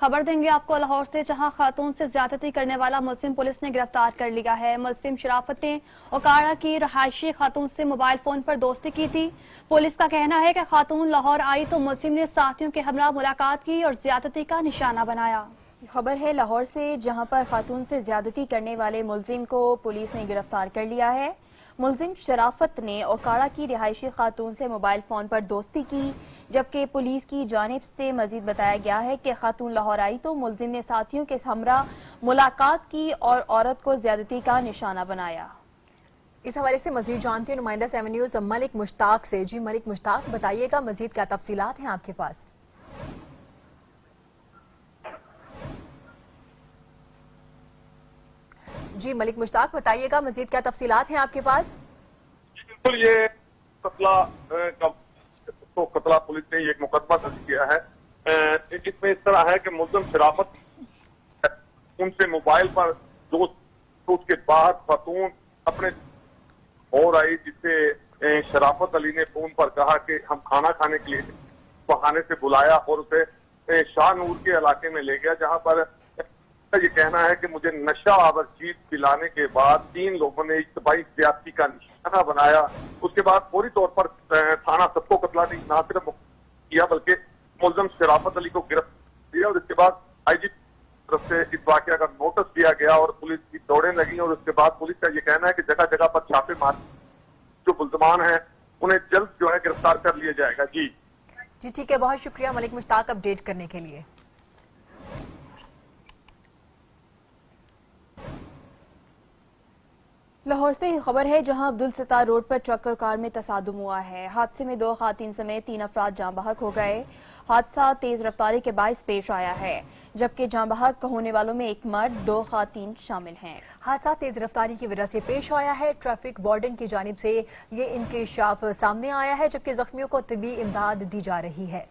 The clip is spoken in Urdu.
خبر دیں گے آپ کو لاہور سے، جہاں خاتون سے زیادتی کرنے والا ملزم پولیس نے گرفتار کر لیا ہے۔ ملزم شرافت نے اوکاڑا کی رہائشی خاتون سے موبائل فون پر دوستی کی تھی۔ پولیس کا کہنا ہے کہ خاتون لاہور آئی تو ملزم نے ساتھیوں کے ہمراہ ملاقات کی اور زیادتی کا نشانہ بنایا۔ خبر ہے لاہور سے، جہاں پر خاتون سے زیادتی کرنے والے ملزم کو پولیس نے گرفتار کر لیا ہے۔ ملزم شرافت نے اوکاڑا کی رہائشی خاتون سے موبائل فون پر دوستی کی، جبکہ پولیس کی جانب سے مزید بتایا گیا ہے کہ خاتون لاہور آئی تو ملزم نے ساتھیوں کے ہمراہ ملاقات کی اور عورت کو زیادتی کا نشانہ بنایا۔ اس حوالے سے مزید جانتے ہیں نمائندہ 7 نیوز ملک مشتاق سے۔ جی ملک مشتاق، بتائیے گا مزید کیا تفصیلات ہیں آپ کے پاس؟ جی ملک مشتاق، بتائیے گا مزید کیا تفصیلات ہیں آپ کے پاس؟ بالکل، یہ قتلہ پولیس نے ایک مقدمہ درج کیا ہے۔ اس میں اس طرح ہے کہ ملزم شرافت ان سے موبائل پر دوست کے بعد خاتون اپنے اور آئی، جس سے شرافت علی نے فون پر کہا کہ ہم کھانا کھانے کے لیے بہانے سے بلایا اور اسے شاہ نور کے علاقے میں لے گیا، جہاں پر یہ کہنا ہے کہ مجھے نشہ آور چیز پلانے کے بعد 3 لوگوں نے اجتماعی زیادتی کا نشانہ بنایا۔ اس کے بعد فوری طور پر تھانہ سبکو قتلہ نے نہ صرف کیا بلکہ ملزم شرافت علی کو گرفتار کیا، اور اس کے بعد آئی جی طرف سے اس واقعہ کا نوٹس دیا گیا اور پولیس کی دوڑیں لگیں، اور اس کے بعد پولیس کا یہ کہنا ہے کہ جگہ جگہ پر چھاپے مار جو ملزمان ہیں انہیں جلد جو ہے گرفتار کر لیا جائے گا۔ جی ٹھیک ہے، بہت شکریہ ملک مشتاق اپڈیٹ کرنے کے لیے۔ لاہور سے خبر ہے، جہاں عبدالستار روڈ پر ٹرک اور کار میں تصادم ہوا ہے۔ حادثے میں 2 خواتین سمیت 3 افراد جاں بحق ہو گئے۔ حادثہ تیز رفتاری کے باعث پیش آیا ہے، جبکہ جاں بحق ہونے والوں میں 1 مرد 2 خواتین شامل ہیں۔ حادثہ تیز رفتاری کی وجہ سے پیش آیا ہے۔ ٹریفک وارڈن کی جانب سے یہ انکشاف سامنے آیا ہے، جبکہ زخمیوں کو طبی امداد دی جا رہی ہے۔